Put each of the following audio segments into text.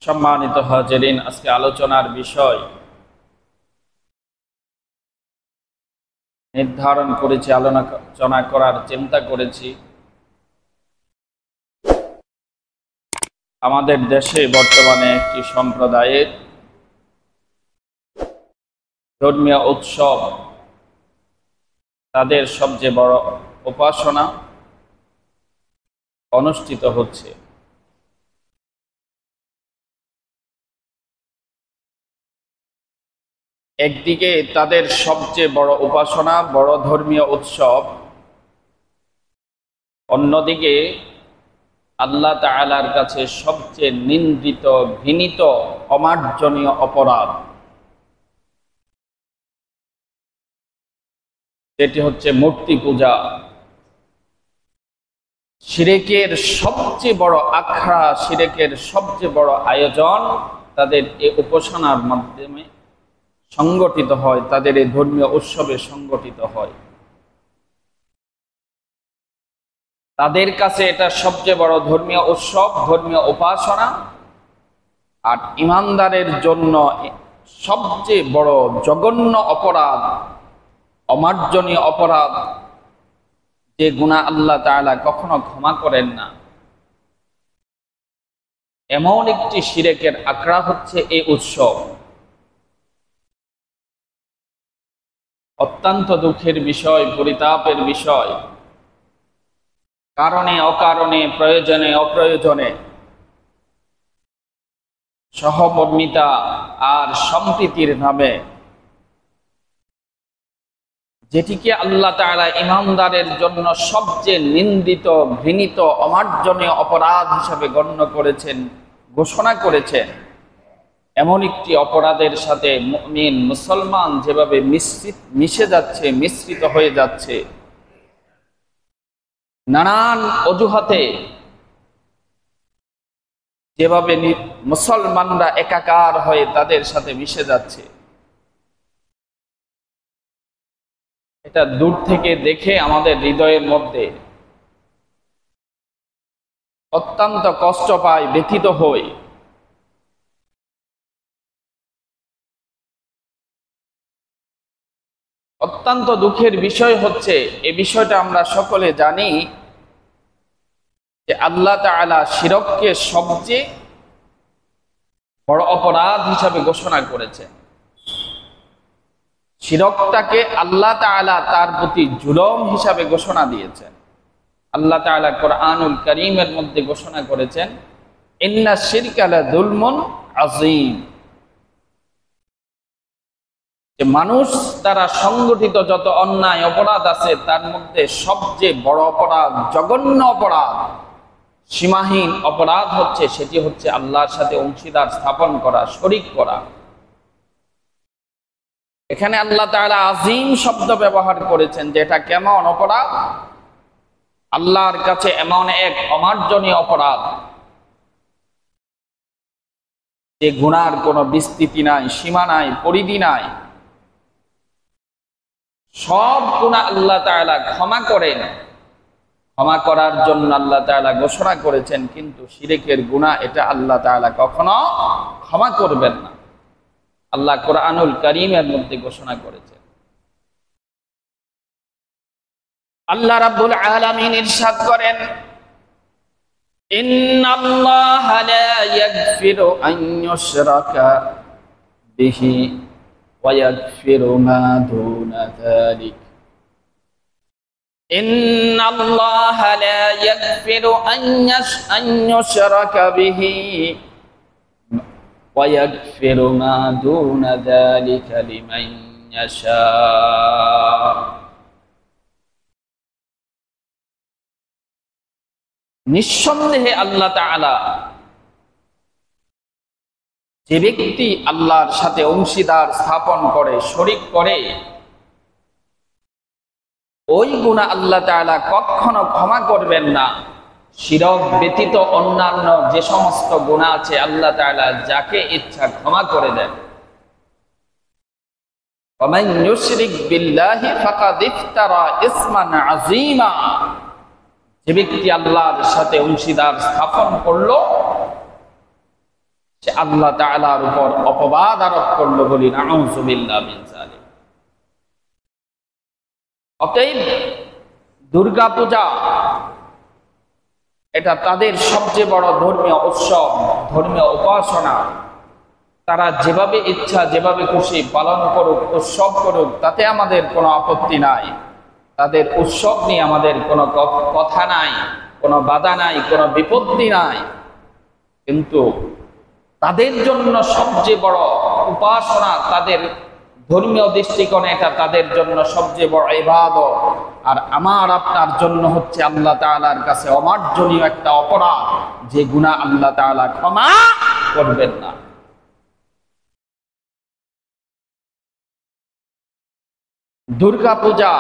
সম্মানিত হাজিরিন, আজকে আলোচনার বিষয় নির্ধারণ করেছি, আলোচনা করার চিন্তা করেছি। আমাদের দেশে বর্তমানে একটি সম্প্রদায়ের ধর্মীয় উৎসব, তাদের সবচেয়ে বড় উপাসনা অনুষ্ঠিত হচ্ছে। একদিকে তাদের সবচেয়ে বড় উপাসনা, বড় ধর্মীয় উৎসব, অন্যদিকে আল্লাহ তাআলার কাছে সবচেয়ে নিন্দিত, ঘৃণিত, অমার্জনীয় অপরাধ, যেটি হচ্ছে মূর্তি পূজা। শিরকের সবচেয়ে বড় আখড়া, শিরকের সবচেয়ে বড় আয়োজন তাদের এই উপাসনার মাধ্যমে সংগঠিত হয়, তাদের এই ধর্মীয় উৎসবে সংগঠিত হয়। তাদের কাছে এটা সবচেয়ে বড় ধর্মীয় উৎসব, ধর্মীয় উপাসনা। আর ঈমানদারের জন্য সবচেয়ে বড় জঘন্য অপরাধ, অমার্জনীয় অপরাধ, যে গুনাহ আল্লাহ তাআলা কখনো ক্ষমা করেন না। এমন একটি শিরকের আখড়া হচ্ছে এই উৎসব। অত্যন্ত দুঃখের বিষয়, পরিতাপের বিষয়, কারণে অকারণে, প্রয়োজনে অপ্রয়োজনে সহমর্মিতা আর সম্প্রীতির নামে যেটিকে আল্লাহ তাআলা ঈমানদারের জন্য সবচেয়ে নিন্দিত, ঘৃণিত, অমার্জনীয় অপরাধ হিসাবে গণ্য করেছেন, ঘোষণা করেছেন, এমন একটি অপরাধের সাথে মুমিন মুসলমান যেভাবে মিশে যাচ্ছে, মিশ্রিত হয়ে যাচ্ছে, নানান অজুহাতে যেভাবে মুসলমানরা একাকার হয়ে তাদের সাথে মিশে যাচ্ছে, এটা দূর থেকে দেখে আমাদের হৃদয়ের মধ্যে অত্যন্ত কষ্ট পায়, ব্যথিত হই। অত্যন্ত দুঃখের বিষয় হচ্ছে, এই বিষয়টা আমরা সকলে জানি যে আল্লাহ তাআলা শিরককে সবচেয়ে বড় অপরাধ হিসাবে ঘোষণা করেছেন। শিরকটাকে আল্লাহ তাআলা তার প্রতি জুলুম হিসাবে ঘোষণা দিয়েছেন। আল্লাহ তাআলা কোরআনুল কারীমের মধ্যে ঘোষণা করেছেন, ইন্না শিরকা লাযুলমুন আযীম। যে মানুষ দ্বারা সংগঠিত যত অন্যায় অপরাধ আছে, তার মধ্যে সবচেয়ে বড় অপরাধ, জঘন্য অপরাধ, সীমাহীন অপরাধ হচ্ছে, সেটি হচ্ছে আল্লাহর সাথে অংশীদার স্থাপন করা, শরীক করা। এখানে আল্লাহ তাআলা আযীম শব্দ ব্যবহার করেছেন, যে এটা কেমন অপরাধ? আল্লাহর কাছে এমন এক অমার্জনীয় অপরাধ, যে গুনার কোনো বিস্তৃতি নাই, সীমা নাই, পরিধি নাই। সব গুনাহ আল্লাহ তাআলা ক্ষমা করেন, ক্ষমা করার জন্য আল্লাহ তাআলা ঘোষণা করেছেন, কিন্তু শিরকের গুনাহ এটা আল্লাহ তাআলা কখনো ক্ষমা করবেন না। আল্লাহ কোরআনুল কারীমের মধ্যে ঘোষণা করেছেন। আল্লাহ রাব্বুল আলামিন ইরশাদ করেন, ইন্নাল্লাহা লা ইয়াগফিরু আন ইউশরাকা বিহি ওয়া ইয়াগফিরু মা দুনা যালিক। ইন্নাল্লাহা লা ইয়াগফিরু আন ইউশরাকা বিহি ওয়া ইয়াগফিরু মা দুনা যালিকা লিমান ইয়াশা। নিঃসন্দেহে আল্লাহ তাআলা, যে ব্যক্তি আল্লাহর সাথে অংশীদার স্থাপন করে, শরীক করে, ওই গুনাহ আল্লাহ তাআলা কখনো ক্ষমা করবেন না। শিরক ব্যতীত অন্যান্য যে সমস্ত গুনাহ আছে, আল্লাহ তাআলা যাকে ইচ্ছা ক্ষমা করে দেন। ওয়া মান ইউশরিক বিল্লাহি ফাকাদ ইফতারা ইসমান আযীমা। যে ব্যক্তি আল্লাহর সাথে অংশীদার স্থাপন করলো, সে আল্লাহ তাআলার উপর অপবাদ আরোপ করলো, বলি নাউযুবিল্লাহ মিন যালিক। অতএব দুর্গা পূজা এটা তাদের সবচেয়ে বড় ধর্মীয় উৎসব, ধর্মীয় উপাসনা। তারা যেভাবে ইচ্ছা যেভাবে খুশি পালন করুক, উৎসব করুক, তাতে আমাদের কোনো আপত্তি নাই। তাদের উৎসব নিয়ে আমাদের কোনো কথা নাই, কোনো বাধা নাই, কোনো বিপত্তি নাই। কিন্তু তাদের জন্য সবচেয়ে বড় উপাসনা, তাদের ধর্মীয় দৃষ্টিকোণে এটা তাদের জন্য সবচেয়ে বড় ইবাদত। আর আমার আপনার জন্য হচ্ছে আল্লাহ তাআলার কাছে অমার্জনীয় একটা অপরাধ, যে গুনাহ আল্লাহ তাআলা ক্ষমা করবেন না। দুর্গা পূজা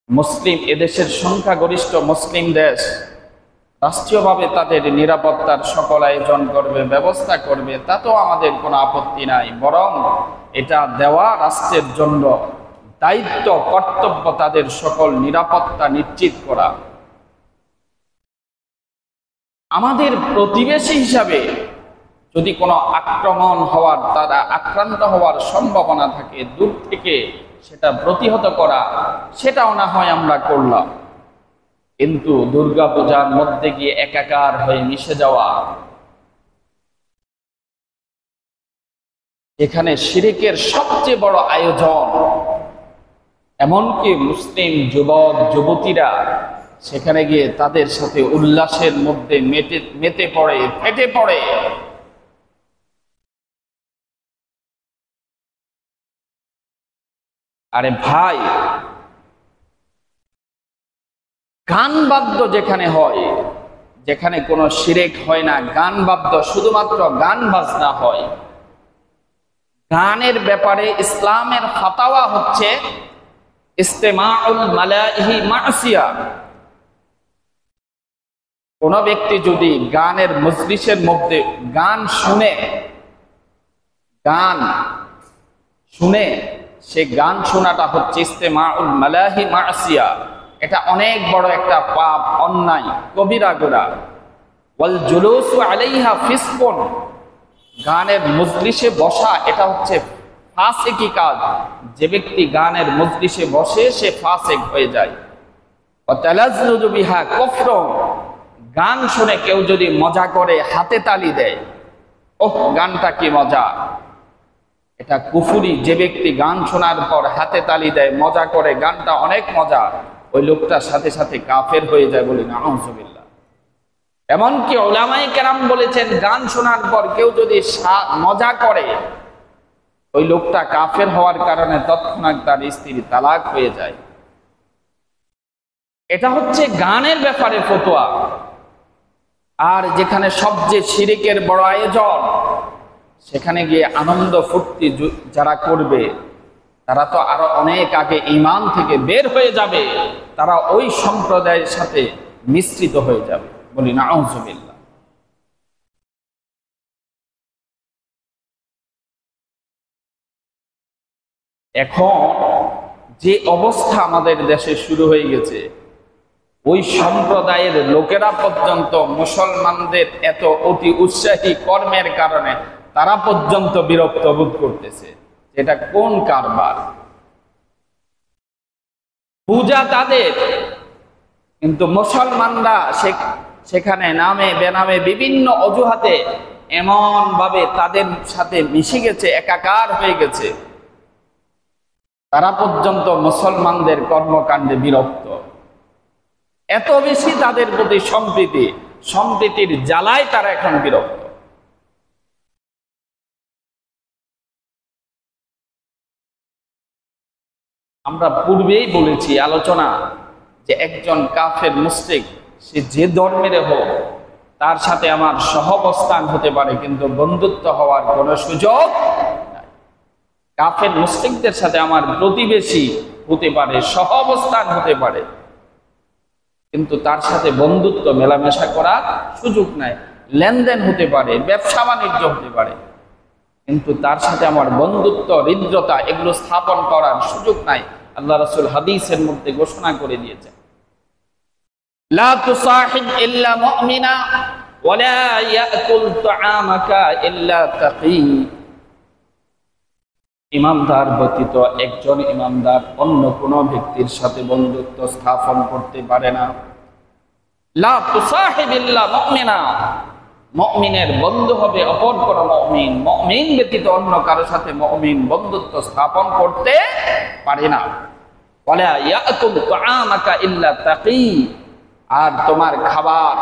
মুসলিম এদেশের সংখ্যাগরিষ্ঠ মুসলিম দেশ রাষ্ট্রীয়ভাবে তাদের নিরাপত্তার সকল আয়োজন করবে, ব্যবস্থা করবে, তাতেও আমাদের কোনো আপত্তি নাই। বরং এটা দেওয়া রাষ্ট্রের জন্য দায়িত্ব, কর্তব্য তাদের সকল নিরাপত্তা নিশ্চিত করা। আমাদের প্রতিবেশী হিসাবে যদি কোনো আক্রমণ হওয়ার, তারা আক্রান্ত হওয়ার সম্ভাবনা থাকে, দূর থেকে সেটা প্রতিহত করা, সেটাও না হয় আমরা করলাম। কিন্তু দুর্গা পূজার মধ্যে গিয়ে একাকার হয়ে মিশে যাওয়া, এখানে শিরকের সবচেয়ে বড় আয়োজন, এমনকি মুসলিম যুবক যুবতীরা সেখানে গিয়ে তাদের সাথে উল্লাসের মধ্যে মেতে পড়ে, ফেটে পড়ে। আরে ভাই, গান বাদ্য যেখানে হয়, যেখানে কোনো শিরক হয় না, গান বাদ্য শুধুমাত্র গান বাজনা হয়, গানের ব্যাপারে ইসলামের ফাতাওয়া হচ্ছে ইস্তেমাউল মালাইহি মাসিয়া। কোন ব্যক্তি যদি গানের মজলিসের মধ্যে গান শুনে সে গান শোনাটা হচ্ছে ইস্তেমাউল মালাহি মাসিয়া। এটা অনেক বড় একটা পাপ, অন্যায়, কবিরা গুনাহ। ওয়াল জুলুসু আলাইহা ফিসকুন, গানের মজলিসে বসা এটা হচ্ছে ফাসিকি কাজ। যে ব্যক্তি গানের মজলিসে বসে সে ফাসিক হয়ে যায়। ওয়া তালাজ্জুজু বিহা কুফরুন, গান শুনে কেউ যদি মজা করে, হাতে তালি দেয়, ওহ গানটা কি মজা, এটা কুফুরি। যে ব্যক্তি গান শোনার পর হাতে তালি দেয়, মজা করে, গানটা অনেক মজা, ওই লোকটার সাথে সাথে কাফের হয়ে যায়, বলি নাউযুবিল্লাহ। এমনকি উলামায়ে কেরাম বলেছেন, গান শোনার পর কেউ যদি মজা করে, ওই লোকটা কাফের হওয়ার কারণে তৎক্ষণাৎ তার স্ত্রী তালাক হয়ে যায়। এটা হচ্ছে গানের ব্যাপারে ফতোয়া। আর যেখানে সবচেয়ে শিরকের বড় আয়োজন, সেখানে গিয়ে আনন্দ ফুর্তি যারা করবে, তারা তো আরো অনেক আগে ঈমান থেকে বের হয়ে যাবে, তারা ওই সম্প্রদায়ের সাথে মিশ্রিত হয়ে যাবে, বলি নাউযুবিল্লাহ। এখন যে অবস্থা আমাদের দেশে শুরু হয়ে গেছে, ওই সম্প্রদায়ের লোকেরা পর্যন্ত মুসলমানদের এত অতি উৎসাহী কর্মের কারণে তারা পর্যন্ত বিরক্ত বোধ করতেছে। এটা কোন কারবার? পূজা তাদের, কিন্তু মুসলমানরা সেখানে নামে বেনামে বিভিন্ন অজুহাতে এমন ভাবে তাদের সাথে মিশে গেছে, একাকার হয়ে গেছে, তারা পর্যন্ত মুসলমানদের কর্মকাণ্ডে বিরক্ত। এত বেশি তাদের প্রতি সম্প্রীতির জ্বালায় তারা এখন বিরক্ত। আমরা পূর্বেই বলেছি আলোচনা, যে একজন কাফের মুশরিক সে যে ধর্মের হোক, তার সাথে আমার সহাবস্থান হতে পারে, কিন্তু বন্ধুত্ব হওয়ার কোনো সুযোগ নাই। কাফের মুশরিকদের সাথে আমার প্রতিবেশী হতে পারে, সহাবস্থান হতে পারে, কিন্তু তার সাথে বন্ধুত্ব মেলামেশা করার সুযোগ নাই। লেনদেন হতে পারে, ব্যবসা বাণিজ্য হতে পারে, কিন্তু তার সাথে আমার বন্ধুত্ব, হৃদ্রতা এগুলো স্থাপন করার সুযোগ নাই। আল্লাহ রাসূল হাদিসের মধ্যে ঘোষণা করে দিয়েছেন, লা তুসাহিব ইল্লা মুমিনা ওয়ালা ইয়াকুল তুআমাকা ইল্লা তাকী। ইমামদার ব্যতীত একজন ইমামদার অন্য কোনো ব্যক্তির সাথে বন্ধুত্ব স্থাপন করতে পারে না। লা তুসাহিবিল্লা মুমিনা, মুমিনের বন্ধু হবে অপর কোন মুমিন, মুমিন ব্যতীত অন্য কারো সাথে মুমিন বন্ধুত্ব স্থাপন করতে পারে না। ওয়ালা ইয়াকুল তুআমাকা ইল্লা তাকী, আর তোমার খাবার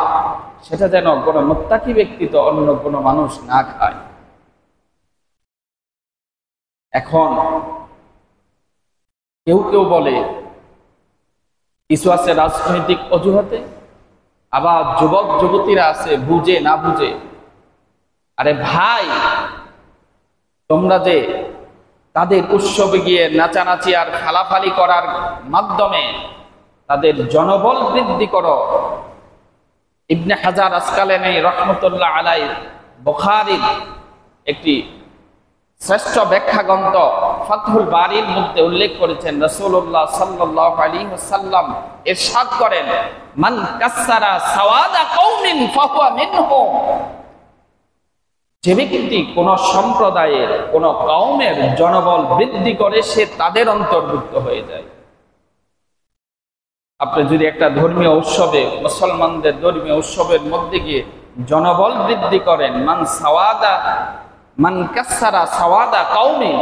সেটা যেন কোনো মুত্তাকি ব্যক্তি তো অন্য কোনো মানুষ না খায়। এখন কেউ কেউ বলে কিছু আছে রাজনৈতিক অজুহাতে, আবার যুবক যুবতীরা আছে বুঝে না বুঝে। আরে ভাই, তোমরা যে তাদের উৎসবে গিয়ে নাচানাচি আর ফালাফালি করার মাধ্যমে তাদের জনবল বৃদ্ধি করো। ইবনে হাজার আসকালানী রহমতুল্লাহ আলাইহি বুখারীর একটি শ্রেষ্ঠ ব্যাখ্যা গ্রন্থ ফাতহুল বারীর মধ্যে উল্লেখ করেছেন, রাসূলুল্লাহ সাল্লাল্লাহু আলাইহি ওয়াসাল্লাম ইরশাদ করেন, মান কাসসারা সাওয়াদা কওমিন ফাহুয়া মিনহুম। যে ব্যক্তি কোন সম্প্রদায়ের কোন কওমের জনবল বৃদ্ধি করে সে তাদের অন্তর্ভুক্ত হয়ে যায়। আপনি যদি একটা ধর্মীয় উৎসবে, মুসলমানদের ধর্মীয় উৎসবের মধ্যে গিয়ে জনবল বৃদ্ধি করেন, মান কাসসারা সাওয়াদা কওমিন,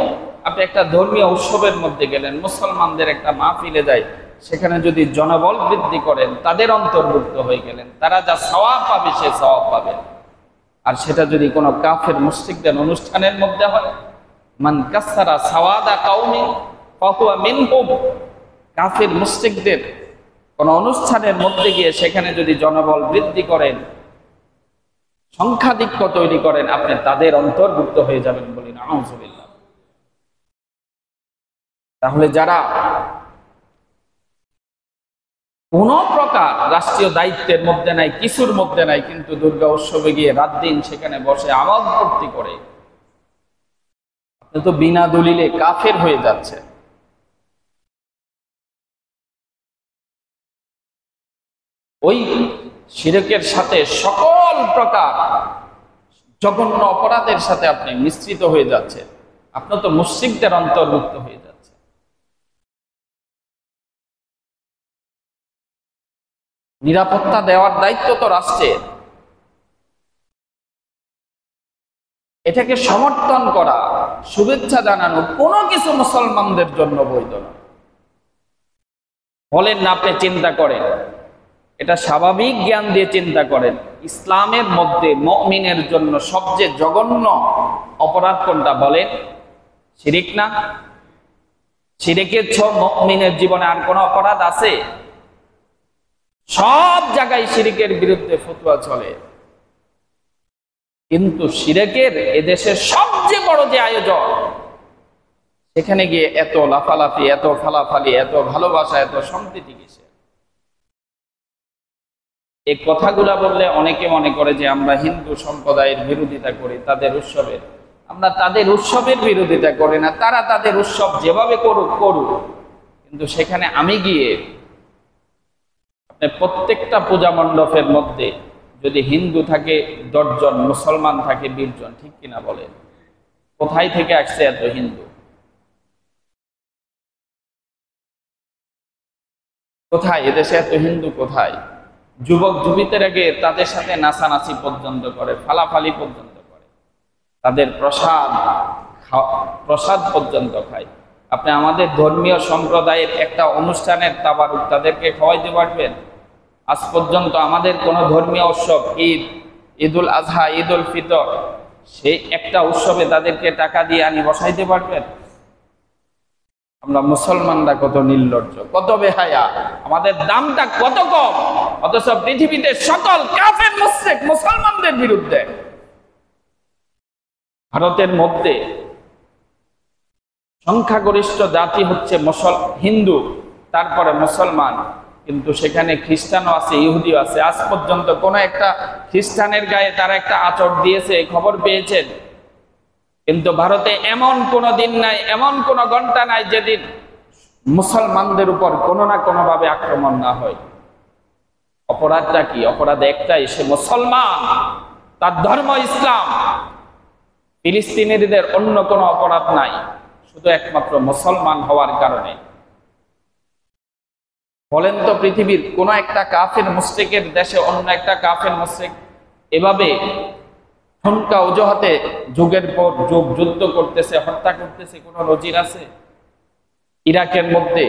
আপনি একটা ধর্মীয় উৎসবের মধ্যে গেলেন, মুসলমানদের একটা মাহফিলে যায়, সেখানে যদি জনবল বৃদ্ধি করেন তাদের অন্তর্ভুক্ত হয়ে গেলেন, তারা যা সওয়াব পাবে সে সওয়াব পাবে। আর সেটা যদি কোনো কাফের মুশরিকদের অনুষ্ঠানের মধ্যে হয়, মান কাসসারা সাওয়াদা কওমিন ফাহুয়া মিনহুম, কাফের মুশরিকদের কোন অনুষ্ঠানের মধ্যে গিয়ে সেখানে যদি জনবল বৃদ্ধি করেন, সংখ্যাধিক্য তৈরি করেন, আপনি তাদের অন্তর্ভুক্ত হয়ে যাবেন বলি নাউযুবিল্লাহ। তাহলে যারা কোন প্রকার রাষ্ট্রীয় দায়িত্বের মধ্যে নাই, কিছুর মধ্যে নাই, কিন্তু দুর্গা উৎসবে গিয়ে রাত দিন সেখানে বসে আওয়াজ ভর্তি করে, আপনি তো বিনা দলিলে কাফের হয়ে যাচ্ছে। ওই শিরকের সাথে সকল প্রকার জঘন্য অপরাধের সাথে আপনি মিশ্রিত হয়ে যাচ্ছে, আপনি তো মুশরিকদের অন্তর্ভুক্ত হয়ে যাচ্ছে। নিরাপত্তা দেওয়ার দায়িত্ব তো রাষ্ট্রের, এটাকে সমর্থন করা, শুভেচ্ছা জানানো কোনো কিছু মুসলমানদের জন্য বৈধ না। বলেন না, আপনি চিন্তা করেন, এটা স্বাভাবিক জ্ঞান দিয়ে চিন্তা করেন, ইসলামের মধ্যে মুমিনের জন্য সবচেয়ে জঘন্য অপরাধ কোনটা বলেন? শিরিক না? শিরিকের ছোঁয়া মুমিনের জীবনে আর কোন অপরাধ আছে? সব জায়গায় শিরিকের বিরুদ্ধে ফতোয়া চলে, কিন্তু শিরিকের এদেশের সবচেয়ে বড় যে আয়োজন, সেখানে গিয়ে এত লাফালাফি, এত ফালাফালি, এত ভালোবাসা, এত সম্প্রীতি কিসে? এই কথাগুলা বললে অনেকে মনে করে যে আমরা হিন্দু সম্প্রদায়ের বিরোধিতা করি, তাদের উৎসবের। আমরা তাদের উৎসবের বিরোধিতা করি না, তারা তাদের উৎসব যেভাবে করুক করুক, কিন্তু সেখানে আমি গিয়ে আপনি প্রত্যেকটা পূজা মণ্ডপের মধ্যে যদি হিন্দু থাকে 10 জন, মুসলমান থাকে 20 জন, ঠিক কিনা বলেন? কোথায় থেকে আসছে এত হিন্দু? কোথায় এদেশে এত হিন্দু? কোথায়? যুবক যুবতীর আগে তাদের সাথে নাচানাচি পর্যন্ত করে, ফালাফালি পর্যন্ত করে, তাদের প্রসাদ পর্যন্ত খায়। আপনি আমাদের ধর্মীয় সম্প্রদায়ের একটা অনুষ্ঠানের তাবারুক তাদেরকে খাওয়াইতে পারবেন? আজ পর্যন্ত আমাদের কোন ধর্মীয় উৎসব, ঈদ, ঈদুল আজহা, ঈদুল ফিতর, সেই একটা উৎসবে তাদেরকে টাকা দিয়ে আনি বসাইতে পারবেন? আমরা মুসলমানরা কত নির্লজ্জ, কত বেহায়া, আমাদের দামটা কত কম, অথচ পৃথিবীতে সকল কাফের মুশরিক মুসলমানদের বিরুদ্ধে। ভারতের মধ্যে সংখ্যাগরিষ্ঠ জাতি হচ্ছে হিন্দু, তারপরে মুসলমান, কিন্তু সেখানে খ্রিস্টানও আছে, ইহুদিও আছে। আজ পর্যন্ত কোন একটা খ্রিস্টানের গায়ে তারা একটা আঁচড় দিয়েছে খবর পেয়েছেন? কিন্তু ভারতে এমন কোন দিন নাই, এমন কোন ঘন্টা নাই যেদিন মুসলমানদের উপর কোনো না কোনো ভাবে আক্রমণ না হয়। অপরাধটা কি? অপরাধ একটাই, সে মুসলমান, তার ধর্ম ইসলাম। ফিলিস্তিনিদের অন্য কোনো অপরাধ নাই, শুধু একমাত্র মুসলমান হওয়ার কারণে। বলেন তো, পৃথিবীর কোন একটা কাফের মুশরিকের দেশে অন্য একটা কাফের মুশরিক এভাবে ঠুনকা অজুহাতে যুগের পর যুগ যুদ্ধ করতেছে, হত্যা করতেছে, কোন নজির আছে? ইরাকের মধ্যে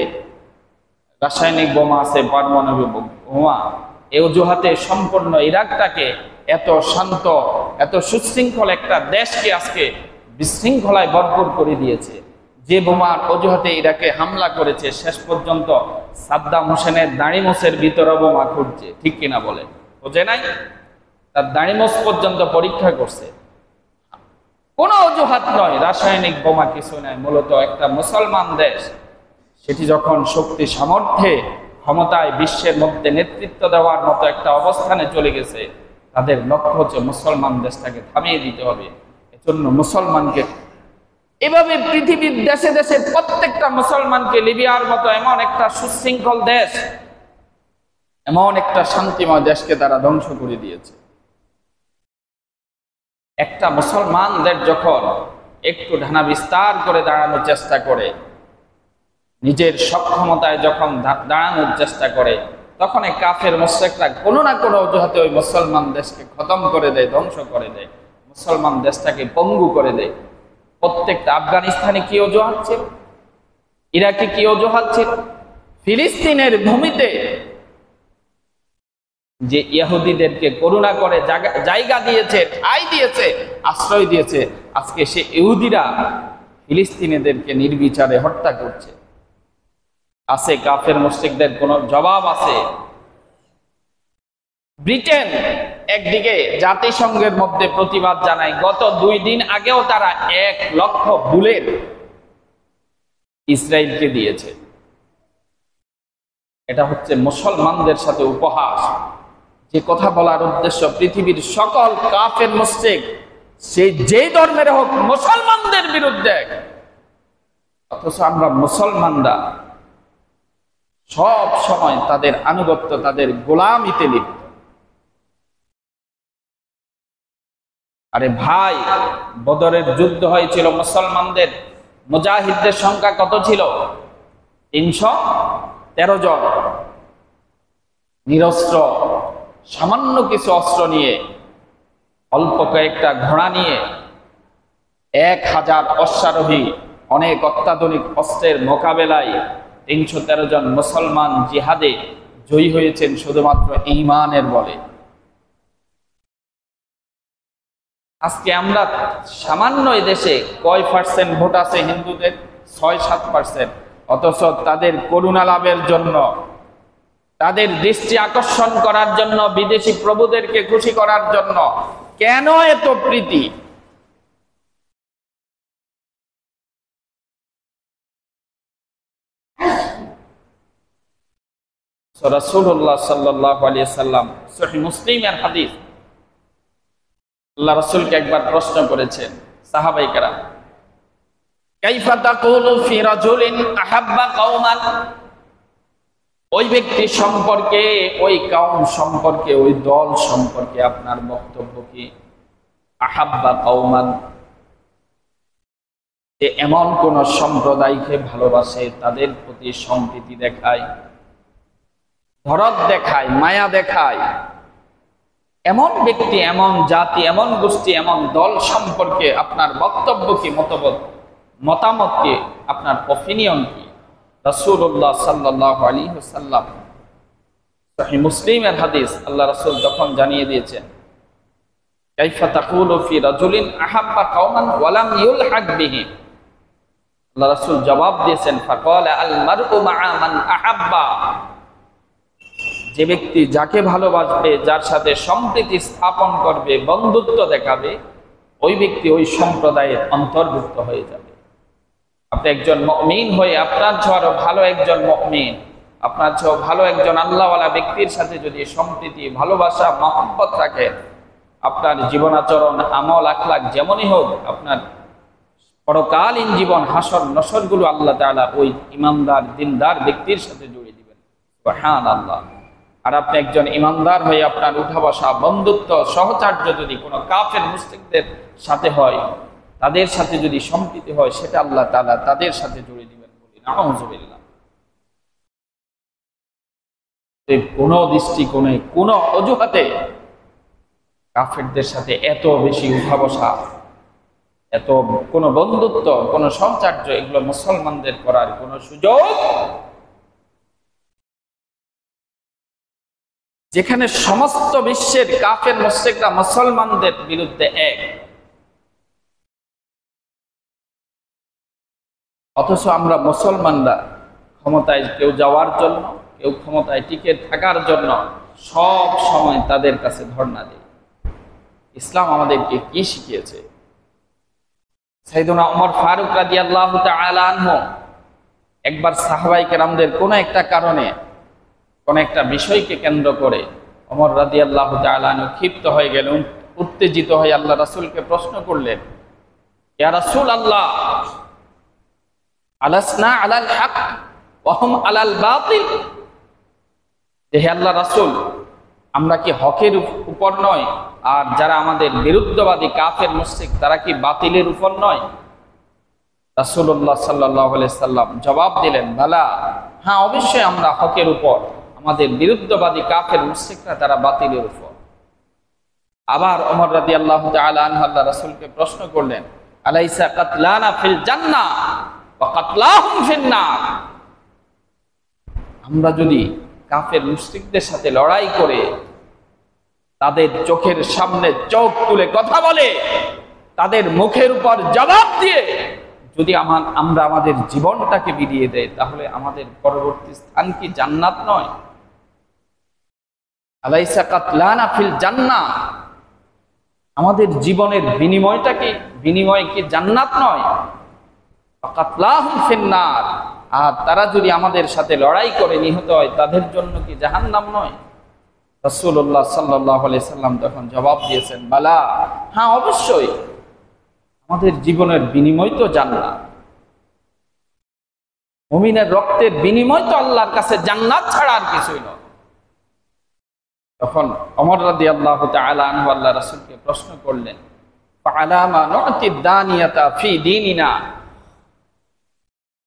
রাসায়নিক বোমা আছে, পারমাণবিক বোমা, এই অজুহাতে সম্পূর্ণ ইরাকটাকে, এত শান্ত এত সুশৃঙ্খল একটা দেশকে আজকে বিশৃঙ্খলায় ভরপুর করে দিয়েছে। যে বোমার অজুহাতে ইরাকে হামলা করেছে, শেষ পর্যন্ত সাদ্দাম হোসেনের দাড়িমোছের ভিতরে বোমা খুঁজছে, ঠিক কিনা বলে? বোঝে নাই? তার দাড়িমোছ পর্যন্ত পরীক্ষা করছে। কোনো অজুহাত নয়, রাসায়নিক বোমা কিছু নাই। মূলত একটা মুসলমান দেশ, সেটি যখন শক্তি সামর্থ্যে ক্ষমতায় বিশ্বের মধ্যে নেতৃত্ব দেওয়ার মতো একটা অবস্থানে চলে গেছে, তাদের লক্ষ্য হচ্ছে মুসলমান দেশটাকে থামিয়ে দিতে হবে। এজন্য মুসলমানকে এভাবে পৃথিবীর দেশে দেশে প্রত্যেকটা মুসলমানকে, লিবিয়ার মতো এমন একটা সুশৃঙ্খল দেশ, এমন একটা শান্তিময় দেশকে তারা ধ্বংস করে দিয়েছে। একটা মুসলমানদের যখন একটু ঢানা বিস্তার করে দাঁড়ানোর চেষ্টা করে, নিজের সক্ষমতায় যখন দাঁড়ানোর চেষ্টা করে, তখন এই কাফের মুশরিকরা কোনো না কোনো অজুহাতে ওই মুসলমান দেশকে খতম করে দেয়, ধ্বংস করে দেয়, মুসলমান দেশটাকে পঙ্গু করে দেয়। প্রত্যেকটা আফগানিস্তানে কি অজুহাত ছিল? ইরাকে কি অজুহাত ছিল? ফিলিস্তিনের ভূমিতে যে ইহুদিদেরকে করুণা করে জায়গা দিয়েছে, ঠাঁই দিয়েছে, আশ্রয় দিয়েছে, আজকে সে ইহুদিরা ফিলিস্তিনিদেরকে নির্বিচারে হত্যা করছে। আছে কাফের মুশরিকদের কোন জবাব আছে? ব্রিটেন একদিকে জাতিসংঘের মধ্যে প্রতিবাদ জানায়, গত 2 দিন আগেও তারা 1 লক্ষ বুলেট ইসরায়েলকে দিয়েছে। এটা হচ্ছে মুসলমানদের সাথে উপহাস। যে কথা বলার উদ্দেশ্য, পৃথিবীর সকল কাফের মুশরিক সে যেই ধর্মের হোক, মুসলমানদের বিরুদ্ধে, অথচ আমরা মুসলমানরা সব সময় তাদের আনুগত্য, তাদের গোলামিতে লিপ্ত। আরে ভাই, বদরের যুদ্ধ হয়েছিল, মুসলমানদের মুজাহিদদের সংখ্যা কত ছিল? 313 জন, নিরস্ত্র, সামান্য কিছু অস্ত্র নিয়ে, অল্প কয়েকটা ঘোড়া নিয়ে 1000 অশ্বারোহী, অনেক অত্যাধুনিক অস্ত্রের মোকাবেলায় 313 জন মুসলমান জিহাদে জয়ী হয়েছেন শুধুমাত্র ঈমানের বলে। আজকে আমরা সামান্য এই দেশে কয় পার্সেন্ট ভোট আছে হিন্দুদের? 6-7%। অথচ তাদের করুণা লাভের জন্য, তাদের দৃষ্টি আকর্ষণ করার জন্য, বিদেশি প্রভুদেরকে খুশি করার জন্য কেন এত প্রীতি? রাসূলুল্লাহ সাল্লাল্লাহু আলাইহি সাল্লাম, সহিহ মুসলিমের হাদিস, আল্লাহ রাসূলকে একবার প্রশ্ন করেছেন সাহাবায়ে কেরাম, কাইফা তাকুলু ফি রাজুলিন আহাব্বা কওমান, ওই ব্যক্তি সম্পর্কে, ওই কওম সম্পর্কে, ওই দল সম্পর্কে আপনার বক্তব্য কি? আহাব্বা কওমান, যে এমন কোন সম্প্রদায়কে ভালোবাসে, তাদের প্রতি সম্প্রীতি দেখায়, দরদ দেখায়, মায়া দেখায়, এমন ব্যক্তি, এমন জাতি, এমন গোষ্ঠী, এমন দল সম্পর্কে আপনার বক্তব্য কি, মতামত কি, আপনার অপিনিয়ন কি? রাসূলুল্লাহ সাল্লাল্লাহু আলাইহি ওয়াসাল্লাম, সহিহ মুসলিমের হাদিস, আল্লাহ রাসূল তখন জানিয়ে দিয়েছেন, কাইফা তাকুলু ফি রাজুলিন আহাব্বা কওমান ওয়া লাম ইউলহাক বিহি। আল্লাহ রাসূল জবাব দিয়েছেন, ফাকালা আল মারউ মা'a মান আহাব্বা, যে ব্যক্তি যাকে ভালোবাসবে, যার সাথে সম্প্রীতি স্থাপন করবে, বন্ধুত্ব দেখাবে, ওই ব্যক্তি ওই সম্প্রদায়ের অন্তর্ভুক্ত হয়ে যাবে। আপনি একজন মুমিন হয়ে আপনার চেয়ে আরো ভালো একজন মুমিন, আপনার চেয়ে ভালো একজন আল্লাহওয়ালা ব্যক্তির সাথে যদি সম্প্রীতি, ভালোবাসা, মহব্বত রাখেন, আপনার জীবনাচরণ, আমল, আখলাক যেমনই হোক, আপনার পরকালীন জীবন, হাসর নসর গুলো আল্লাহ তাআলা ওই ইমানদার, দিনদার ব্যক্তির সাথে জুড়ে দিবেন। সুবহানাল্লাহ। আর আপনি একজন ইমানদার হয়ে আপনার উঠা বসা, বন্ধুত্ব, সহচর্য যদি কোনো কাফের মুশরিকদের সাথে হয়, তাদের সাথে যদি সম্প্রীতি হয়, সেটা আল্লাহ তাআলা তাদের সাথে জুড়ে দিবেন বলি নাউযুবিল্লাহ। কোনো দৃষ্টিকোণে, কোনো অজুহাতে কাফেরদের সাথে এত বেশি উঠা বসা, এত কোনো বন্ধুত্ব, কোনো সহচর্য, এগুলো মুসলমানদের করার কোনো সুযোগ, যেখানে সমস্ত বিশ্বের কাফের মুশরিকরা মুসলমানদের বিরুদ্ধে এক, অথচ আমরা মুসলমানরা ক্ষমতায় কেউ যাওয়ার জন্য, কেউ ক্ষমতায় টিকে থাকার জন্য সব সময় তাদের কাছে ধর্ণা দিই। ইসলাম আমাদেরকে কি শিখিয়েছে? সাইয়েদনা ওমর ফারুক রাদিয়াল্লাহু তাআলা আনহু একবার সাহাবায়ে কেরামদের কোনো একটা কারণে, কোন একটা বিষয়কে কেন্দ্র করে ওমর রাদিয়াল্লাহু তাআলা আনহু ক্ষিপ্ত হয়ে গেলেন, উত্তেজিত হয়ে আল্লাহ রাসূলকে প্রশ্ন করলেন, ইয়া রাসূলুল্লাহ, আলাসনা আলাল হক ওয়া হুম আলাল বাতিল? হে আল্লাহ রাসূল, আমরা কি হকের উপর নয়, আর যারা আমাদের বিরুদ্ধবাদী কাফের মুশরিক তারা কি বাতিলের উপর নয়? রাসূলুল্লাহ সাল্লাল্লাহু আলাইহি সাল্লাম জবাব দিলেন, বালা, হ্যাঁ অবশ্যই আমরা হকের উপর, আমাদের বিরুদ্ধবাদী কাফের মুশরিকরা তারা বাতিলের উপর। আবার ওমর রাদিয়াল্লাহু তাআলা আনহু আল্লাহ রাসূলকে প্রশ্ন করলেন, আলাইসা কাতলানা ফিল জান্নাহ ওয়া কাতলাহুম ফিন নার? আমরা যদি কাফের মুশরিকদের সাথে লড়াই করে তাদের চোখের সামনে চোখ তুলে কথা বলে, তাদের মুখের উপর জবাব দিয়ে যদি আমরা আমাদের জীবনটাকে বিলিয়ে দেয়, তাহলে আমাদের পরবর্তী স্থান কি জান্নাত নয়? আলাইসা কাতলানা ফিল জান্নাহ, আমাদের জীবনের বিনিময় কি জান্নাত নয়? কাতলাহুম ফিন নার, আর তারা যদি আমাদের সাথে লড়াই করে নিহত হয়, তাদের জন্য কি জাহান্নাম নয়? রাসূলুল্লাহ সাল্লাল্লাহু আলাইহি সাল্লাম তখন জবাব দিয়েছেন, বালা, হ্যাঁ অবশ্যই আমাদের জীবনের বিনিময় তো জান্নাত। মুমিনের রক্তের বিনিময় তো আল্লাহর কাছে জান্নাত ছাড়া আর কিছুই নয়। তখন ওমর রাদিয়াল্লাহু তাআলা আনহু আল্লাহ রাসূলকে প্রশ্ন করলেন, ফাআলামা নু'তি দানিয়াতা ফি দীনিনা?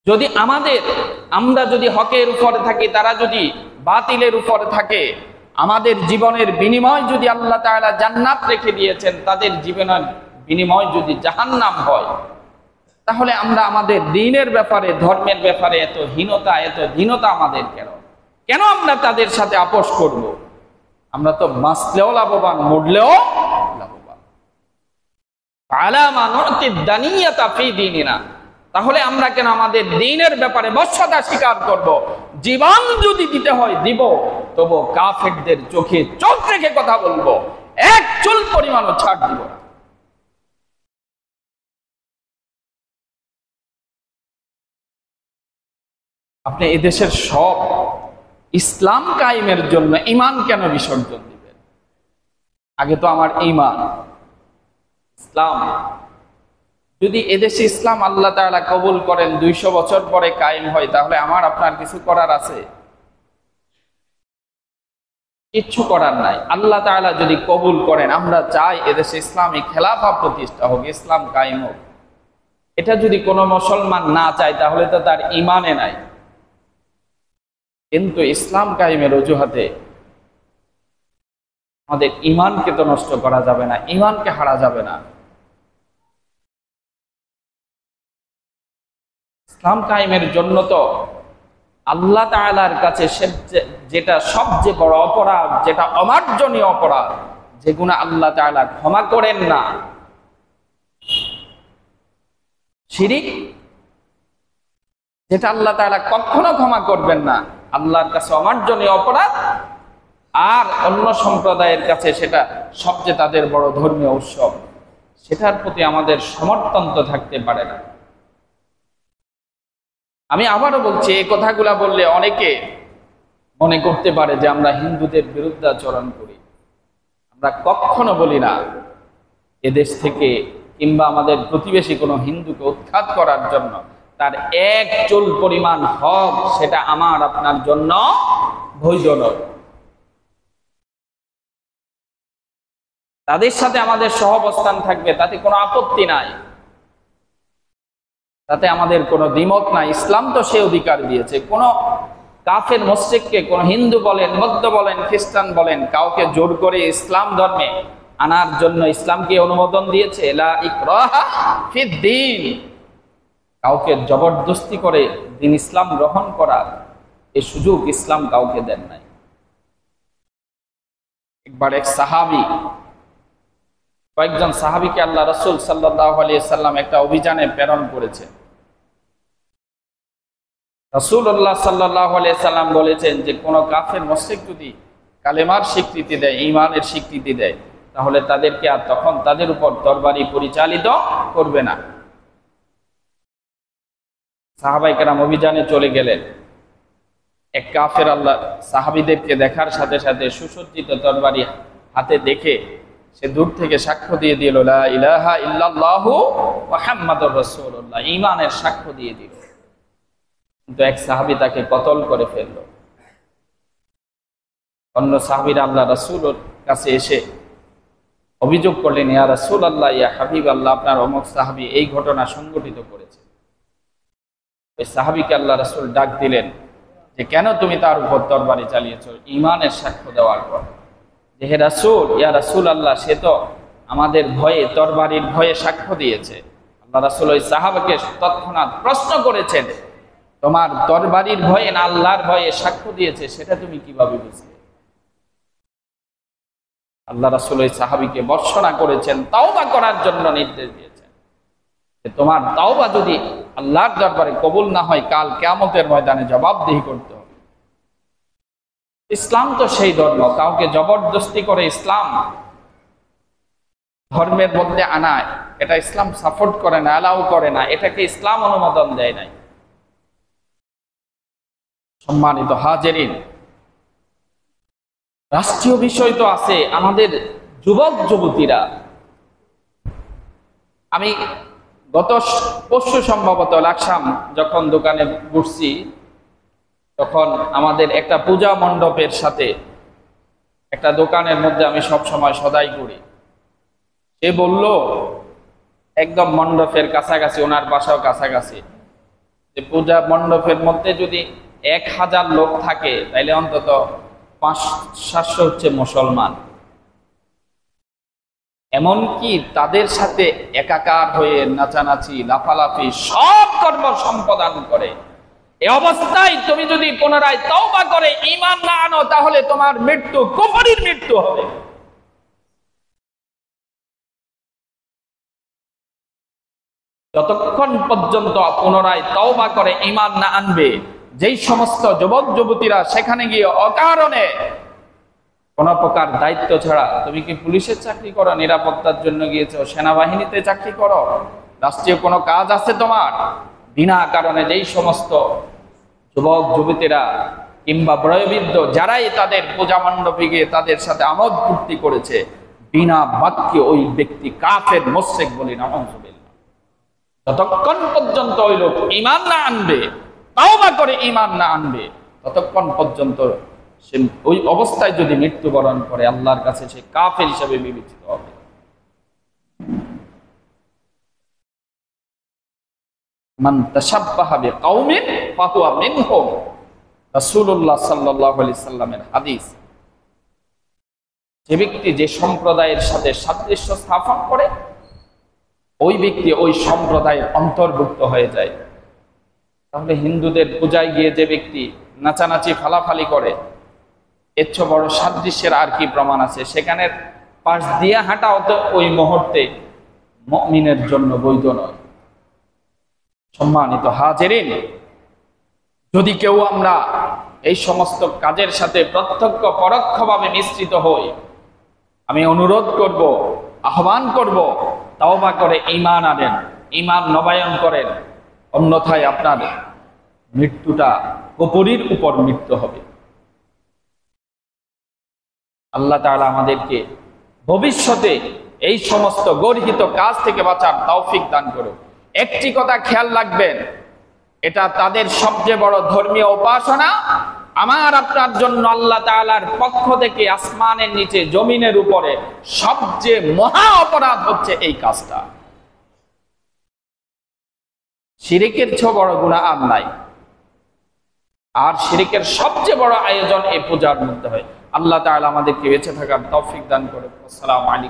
যদি আমরা যদি হকের উপরে থাকি, তারা যদি বাতিলের উপরে থাকে, আমাদের জীবনের বিনিময় যদি আল্লাহ তাআলা জান্নাত রেখে দিয়েছেন, তাদের জীবনের বিনিময় যদি জাহান্নাম হয়, তাহলে আমরা আমাদের দ্বীনের ব্যাপারে, ধর্মের ব্যাপারে এত দীনতা আমাদের কেন আমরা তাদের সাথে আপোষ করব? আমরা তো বাঁচলেও লাভবান, মরলেও লাভবান। আলামা নু'তি দানিয়াতা ফি দীনিনা, তাহলে আমরা কেন আমাদের দ্বীনের ব্যাপারে বশ্যতা স্বীকার করব? জীবন যদি দিতে হয় দিব, তবু কাফেরদের চোখে চোখ রেখে কথা বলবো, এক চুল পরিমাণও ছাড় দিব না। আপনি এদেশের সব ইসলাম কায়েমের জন্য ঈমান কেন বিসর্জন দিবেন? আগে তো আমার ঈমান, ইসলাম। যদি এদেশে ইসলাম আল্লাহ তাআলা কবুল করেন, 200 বছর পরে কায়েম হয়, তাহলে আমার আপনার কিছু করার আছে? কিচ্ছু করার নাই। আল্লাহ তাআলা যদি কবুল করেন, আমরা চাই এদেশে ইসলামী খেলাফা প্রতিষ্ঠা হোক, ইসলাম কায়েম হোক, এটা যদি কোনো মুসলমান না চায়, তাহলে তো তার ঈমানে নাই। কিন্তু ইসলাম কায়েমের অজুহাতে আমাদের ঈমানকে তো নষ্ট করা যাবে না, ঈমানকে হারা যাবে না। ইসলাম কায়েমের জন্য তো আল্লাহ তাআলার কাছে যেটা সবচেয়ে বড় অপরাধ, যেটা অমার্জনীয় অপরাধ, যেগুলো আল্লাহ তাআলা ক্ষমা করেন না, শিরিক, যেটা আল্লাহ তাআলা কখনো ক্ষমা করবেন না, আল্লাহর কাছে অমার্জনীয় অপরাধ, আর অন্য সম্প্রদায়ের কাছে সেটা সবচেয়ে তাদের বড় ধর্মীয় উৎসব, সেটার প্রতি আমাদের সমর্থন তো থাকতে পারে না। আমি আবারও বলছি, এই কথাগুলা বললে অনেকে মনে করতে পারে যে আমরা হিন্দুদের বিরুদ্ধাচরণ করি। আমরা কখনো বলি না এদেশ থেকে কিংবা আমাদের প্রতিবেশী কোনো হিন্দুকে উৎখাত করার জন্য তার এক চুল পরিমাণ হক সেটা আমার আপনার জন্য বৈধ নয়। তাদের সাথে আমাদের সহাবস্থান থাকবে, তাতে কোনো আপত্তি নাই, তাতে আমাদের কোনো দ্বিমত নাই। ইসলাম তো সে অধিকার দিয়েছে। কোনো কাফের মুশরিককে, কোনো হিন্দু বলেন, বৌদ্ধ বলেন, খ্রিস্টান বলেন, কাউকে জোর করে ইসলাম ধর্মে আনার জন্য ইসলামকে অনুমোদন দিয়েছে? লা ইকরাহা ফিদ্দীন। কাউকে জবরদস্তি করে দিন ইসলাম গ্রহণ করার এই সুযোগ ইসলাম কাউকে দেন নাই। একবার এক সাহাবী, কয়েকজন সাহাবীকে আল্লাহ রাসূল সাল্লাল্লাহু আলাইহি সাল্লাম একটা অভিযানে প্রেরণ করেছেন। রাসূলুল্লাহ সাল্লাল্লাহু আলাইহি সাল্লাম বলেছেন যে কোনো কাফের মুশরিক যদি কালেমার স্বীকৃতি দেয়, ঈমানের স্বীকৃতি দেয়, তাহলে তাদেরকে আর তখন তাদের উপর তরবারি পরিচালিত করবে না। সাহাবায়ে কেরাম অভিযানে চলে গেলেন। এক কাফের আল্লাহ সাহাবীদেরকে দেখার সাথে সাথে সুসজ্জিত তরবারি হাতে দেখে সে দূর থেকে সাক্ষ্য দিয়ে দিল, লা ইলাহা ইল্লাল্লাহু মুহাম্মাদুর রাসূলুল্লাহ, ঈমানের সাক্ষ্য দিয়ে দিল। কিন্তু এক সাহাবী তাকে কতল করে ফেলল। অন্য সাহাবীরা আল্লাহ রাসূলের কাছে এসে অভিযোগ করলেন, ইয়া রাসূলুল্লাহ, ইয়া হাবিবাল্লাহ, আপনার অমুক সাহাবী এই ঘটনা সংঘটিত করেছে। ওই সাহাবীকে আল্লাহ রাসূল ডাক দিলেন যে কেন তুমি তার উপর তরবারি চালিয়েছো ঈমানের সাক্ষ্য দেওয়ার পর? যে হে রাসূল, ইয়া রাসূলুল্লাহ, সে তো আমাদের ভয়ে, তরবারির ভয়ে সাক্ষ্য দিয়েছে। আল্লাহ রাসূল ওই সাহাবাকে তৎক্ষণাৎ প্রশ্ন করেছেন, তোমার তরবারির ভয়ে না আল্লাহর ভয়ে সাক্ষ্য দিয়েছে, সেটা তুমি কিভাবে বুঝলে? আল্লাহ রাসূল ওই সাহাবীকে ভর্ৎসনা করেছেন, তাওবা করার জন্য নির্দেশ দিয়েছেন যে তোমার তাওবা যদি আল্লাহর দরবারে কবুল না হয়, কাল কিয়ামতের ময়দানে জবাবদিহি করতে হবে। ইসলাম তো সেই ধর্ম, কাউকে জবরদস্তি করে ইসলাম ধর্মের মধ্যে আনায়, এটা ইসলাম সাপোর্ট করে না, অ্যালাউ করে না, এটাকে ইসলাম অনুমোদন দেয় নাই। সম্মানিত হাজিরিন, রাষ্ট্রীয় বিষয় তো আছে। আমাদের যুবক যুবতীরা, আমি গত পরশু সম্ভবত লাকসাম যখন দোকানে বসছি, তখন আমাদের একটা পূজা মণ্ডপের সাথে একটা দোকানের মধ্যে আমি সব সময় সদাই করি। সে বলল একদম মণ্ডপের কাছাকাছি, ওনার বাসাও কাছাকাছি, যে পূজা মণ্ডপের মধ্যে যদি 1000 লোক থাকে তাইলে অন্তত 500-700 হচ্ছে মুসলমান। এমনকি তাদের সাথে একাকার হয়ে নাচানাচি, লাফালাফি সব কর্ম সম্পাদন করে। এই অবস্থায় তুমি যদি পুনরায় তওবা করে ঈমান না আনো, তাহলে তোমার মৃত্যু কুফরির মৃত্যু হবে। যতক্ষণ পর্যন্ত পুনরায় তওবা করে ঈমান না আনবে, যেই সমস্ত যুবক যুবতীরা সেখানে গিয়ে অকারণে কোন প্রকার দায়িত্ব ছাড়া, তুমি কি পুলিশের চাকরি করো, নিরাপত্তার জন্য গিয়েছো, সেনাবাহিনীতে চাকরি করো, রাষ্ট্রীয় কোনো কাজ আছে তোমার, বিনা কারণে যেই সমস্ত যুবক যুবতীরা কিংবা বয়োবৃদ্ধ যারাই তাদের পূজা মণ্ডপে গিয়ে তাদের সাথে আমোদ ফুর্তি করেছে, বিনা বাক্যে ওই ব্যক্তি কাফের মুশরিক বলি নাউযুবিল্লাহ। যতক্ষণ পর্যন্ত ওই লোক ঈমান না আনবে, তাওবা করে ঈমান না আনবে, ততক্ষণ পর্যন্ত সে ওই অবস্থায় যদি মৃত্যুবরণ করে, আল্লাহর কাছে সে কাফের হিসেবে বিবেচিত হবে। মান তাশাব্বাহা বিকাউমিন ফাহুয়া মিনহুম, রাসূলুল্লাহ সাল্লাল্লাহু আলাইহি সাল্লামের হাদিস। যে ব্যক্তি যে সম্প্রদায়ের সাথে সাদৃশ্য স্থাপন করে, ওই ব্যক্তি ওই সম্প্রদায়ের অন্তর্ভুক্ত হয়ে যায়। তাহলে হিন্দুদের পূজায় গিয়ে যে ব্যক্তি নাচানাচি ফালাফালি করে, এর চেয়ে বড় সাদৃশ্যের আর কি প্রমাণ আছে? সেখানে পাশ দিয়ে হাঁটাও তো ওই মুহূর্তে মুমিনের জন্য বৈধ নয়। সম্মানিত হাজিরিন, যদি কেউ আমরা এই সমস্ত কাজের সাথে প্রত্যক্ষ পরোক্ষভাবে মিশ্রিত হই, আমি অনুরোধ করব, আহ্বান করব, তাওবা করে ঈমান আনেন, ঈমান নবায়ন করেন, অন্যথায় আপনার মৃত্যুটা কুফরির উপর মৃত্যু হবে। আল্লাহ তাআলা আমাদেরকে ভবিষ্যতে এই সমস্ত গর্হিত কাজ থেকে বাঁচার তৌফিক দান করুন। একটি কথা খেয়াল রাখবেন, এটা তাদের সবচেয়ে বড় ধর্মীয় উপাসনা, আমার আপনার জন্য আল্লাহ তাআলার পক্ষ থেকে আসমানের নিচে জমিনের উপরে সবচেয়ে মহা অপরাধ হচ্ছে এই কাজটা। শিরিকের চেয়ে বড় গুনাহ আর নাই। আর শিরিকের সবচেয়ে বড় আয়োজন এই পূজার মধ্যে হয়। আল্লাহ তাআলা আমাদেরকে বেঁচে থাকার তৌফিক দান করুন। আসসালামু আলাইকুম।